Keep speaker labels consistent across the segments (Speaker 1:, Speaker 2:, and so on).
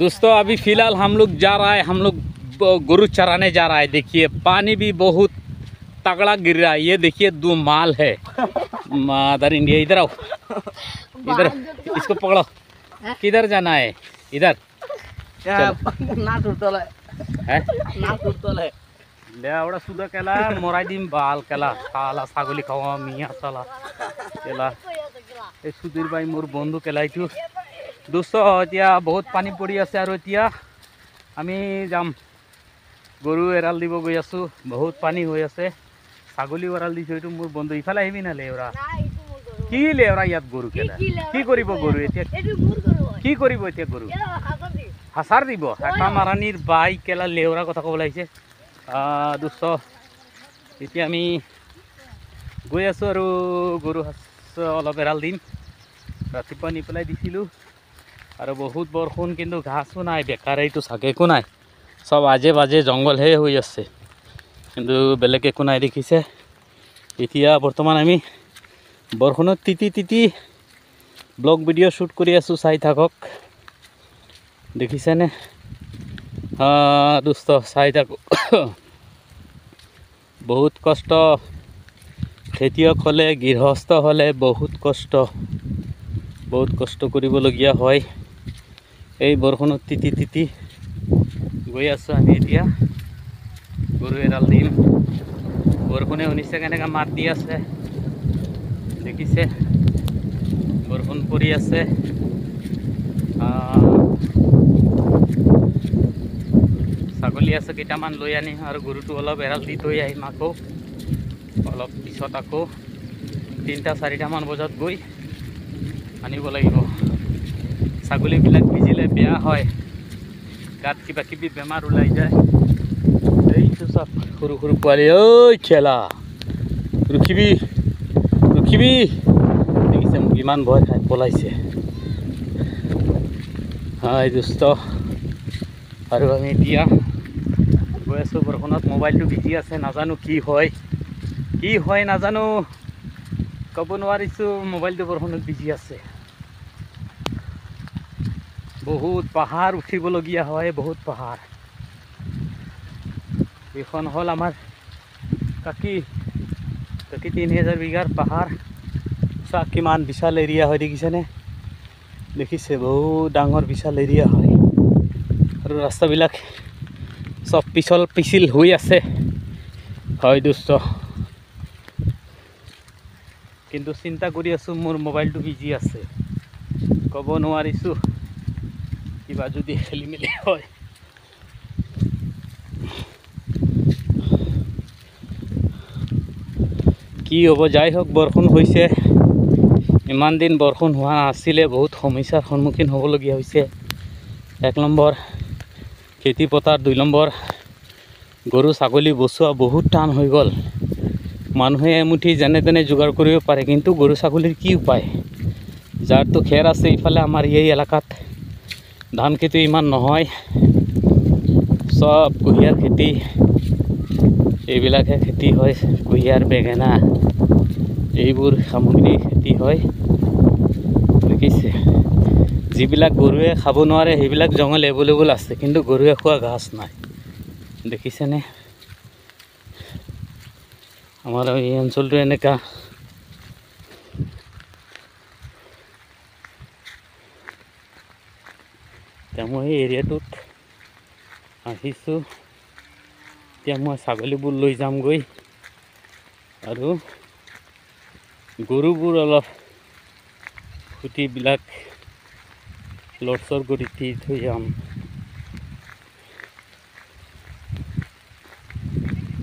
Speaker 1: दोस्तों अभी फिलहाल हम लोग जा रहा है, हम लोग गरु चराने जा रहा है। देखिए पानी भी बहुत तगड़ा गिर रहा है। ये देखिए 2 माल है। मदर इंडिया, इधर आओ, इधर इसको पकड़ो। किधर जाना है? इधर लेवड़ा सुधा केला मोराई दिम बाल केला साला ছাগলী খাওয়া মিয়া সালা কেলা এই সুধীর ভাই মোর বন্ধু কেলাইছো। দোস্ত এতিয়া বহুত পানী পৰি আছে আৰু এতিয়া আমি যাম গৰু এৰাল দিব গৈ আছো। বহুত পানী হৈ আছে, ছাগলী এৰাল দিছো। এইটো মোৰ বন্ধু। ইফালে আহিবি না লেওৰা। কি লেওৰা ইয়াত গৰু কেলা কি কৰিব? গৰু এতিয়া কি কৰিব? এতিয়া গৰু হাসাৰ দিব। এটা মাৰানিৰ বাই কেলা লেওৰা কথা ক'ব লাগিছে। দোস্ত এতিয়া আমি গৈ আছো আৰু গৰু অলপ এৰাল দিম। ৰাতিপুৱা নি পেলাই দিছিলোঁ আৰু বহুত বৰষুণ, কিন্তু ঘাঁহো নাই। বেকাৰ এইটো চাগে একো নাই, চব আজে বাজে জংঘলহে হৈ আছে, কিন্তু বেলেগ একো নাই। দেখিছে এতিয়া বৰ্তমান আমি বৰষুণত তিতি তিতি ব্লগ ভিডিঅ' শ্বুট কৰি আছোঁ। চাই থাকক। দেখিছেনে দোস্ত? চাই থাকক। বহুত কষ্ট, খেতিয়ক হ'লে গৃহস্থ হ'লে বহুত কষ্ট কৰিবলগীয়া হয়। এই বৰষুণত তিতি তিতি গৈ আছোঁ আমি। এতিয়া গৰু এৰাল দিম। বৰষুণে শুনিছে কেনেকৈ মাত দি আছে। দেখিছে বৰষুণ পৰি আছে। ছাগলী আছে কেইটামান লৈ আনিম আৰু গৰুটো অলপ এৰাল দি থৈ আহিম। আকৌ অলপ পিছত আকৌ 3-4মান বজাত গৈ আনিব লাগিব। ছাগলীবিলাক ভিজিলে বেয়া হয়, গাত কিবা কিবি বেমাৰ ওলাই যায়। এইটো চব সৰু সৰু পোৱালি। ঐ খেলা ৰখিবি ৰখিবি। দেখিছে মোক ইমান ভয় খাই পলাইছে। হয় দোস্ত, আৰু আমি এতিয়া গৈ আছোঁ বৰষুণত। মোবাইলটো ভিজি আছে, নাজানো কি হয় নাজানো, ক'ব নোৱাৰিছোঁ। মোবাইলটো বৰষুণত ভিজি আছে। বহুত পাহাৰ উঠিবলগীয়া হয়, বহুত পাহাৰ। এইখন হ'ল আমাৰ কাকি 3000 বিঘাৰ পাহাৰ। চাওক কিমান বিশাল এৰিয়া হয়। দেখিছেনে? দেখিছে বহুত ডাঙৰ বিশাল এৰিয়া হয়। আৰু ৰাস্তাবিলাক চব পিছিল হৈ আছে। হয় দোস্ত, কিন্তু চিন্তা কৰি আছোঁ মোৰ মোবাইলটো ভিজি আছে। ক'ব নোৱাৰিছোঁ, কিবা যদি খেলি মেলি হয়। কি হ'ব? যাই হওক, বৰষুণ হৈছে। ইমান দিন বৰষুণ হোৱা নাছিলে, বহুত সমস্যাৰ সন্মুখীন হ'বলগীয়া হৈছে। 1 নম্বৰ খেতি পথাৰ, 2 নম্বৰ গৰু ছাগলী বচোৱা বহুত টান হৈ গ'ল। মানুহে এমুঠি যেনে তেনে যোগাৰ কৰিব পাৰে, কিন্তু গৰু ছাগলীৰ কি উপায়? যাৰতো খেৰ আছে, ইফালে আমাৰ এই এলেকাত ধান খেতি ইমান নহয়, চব কুঁহিয়াৰ খেতি, এইবিলাকহে খেতি হয়। কুঁহিয়াৰ, বেঙেনা এইবোৰ সামগ্ৰী খেতি হয়। দেখিছে যিবিলাক গৰুৱে খাব নোৱাৰে সেইবিলাক জংঘল এভেইলেবল আছে, কিন্তু গৰুৱে খোৱা ঘাঁহ নাই। দেখিছেনে? আমাৰ এই অঞ্চলটো এনেকা। এতিয়া মই এই এৰিয়াটোত আহিছোঁ। এতিয়া মই ছাগলীবোৰ লৈ যামগৈ আৰু গৰুবোৰ অলপ খুঁটিবিলাক লৰচৰ কৰি দি থৈ যাম।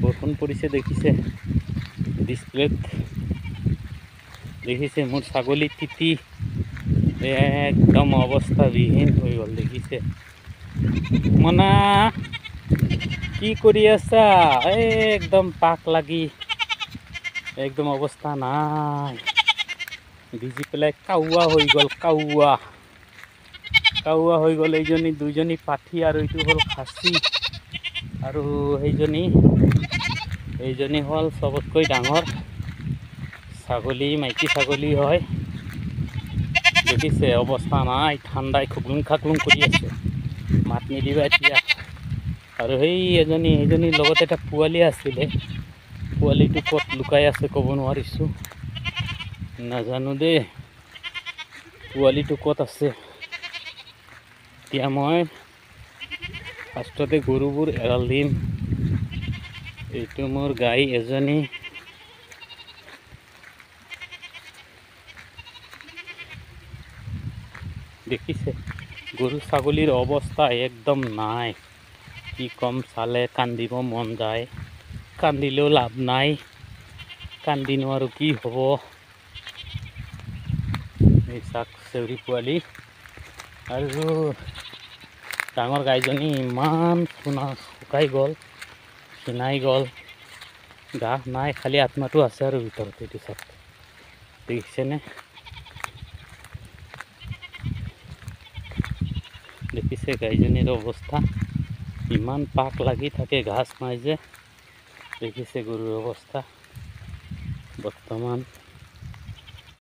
Speaker 1: বৰষুণ পৰিছে, দেখিছে ডিছপ্লেত। দেখিছে মোৰ ছাগলী তিতি একদম অৱস্থাবিহীন হৈ গ'ল। দেখিছে মনা কি কৰি আছা? একদম পাক লাগি একদম অৱস্থা নাই, ভিজি পেলাই কাউৱা হৈ গ'ল। কাউৱা হৈ গ'ল। এইজনী 2জনী পাঠি আৰু এইটো হ'ল খাচী, আৰু এইজনী হ'ল চবতকৈ ডাঙৰ ছাগলী, মাইকী ছাগলী হয়। দেখিছে অৱস্থা নাই, ঠাণ্ডাই খুকলুং খাকলুং কৰি আছে। মাত নিদিবা এতিয়া। আৰু সেই এইজনীৰ লগত এটা পোৱালি আছিলে, পোৱালিটো ক'ত লুকাই আছে ক'ব নোৱাৰিছোঁ, নাজানো দেই পোৱালিটো ক'ত আছে। এতিয়া মই ফাৰ্ষ্টতে গৰুবোৰ এৰাল দিম। এইটো মোৰ গাই এজনী, দেখিছে গৰু ছাগলীৰ অৱস্থা একদম নাই, কি কম, চালে কান্দিব মন যায়, কান্দিলেও লাভ নাই, কান্দিনো আৰু কি হ'ব। এই চাক চেউৰী পোৱালি, আৰু ডাঙৰ গাইজনী ইমান শুকাই গ'ল, ক্ষীণাই গ'ল, গা নাই, খালি আত্মাটো আছে আৰু ভিতৰত। এইটো চাওক, দেখিছেনে? দেখিছে গাইজনীৰ অৱস্থা, ইমান পাক লাগি থাকে, ঘাঁচ নাই যে। দেখিছে গৰুৰ অৱস্থা বৰ্তমান।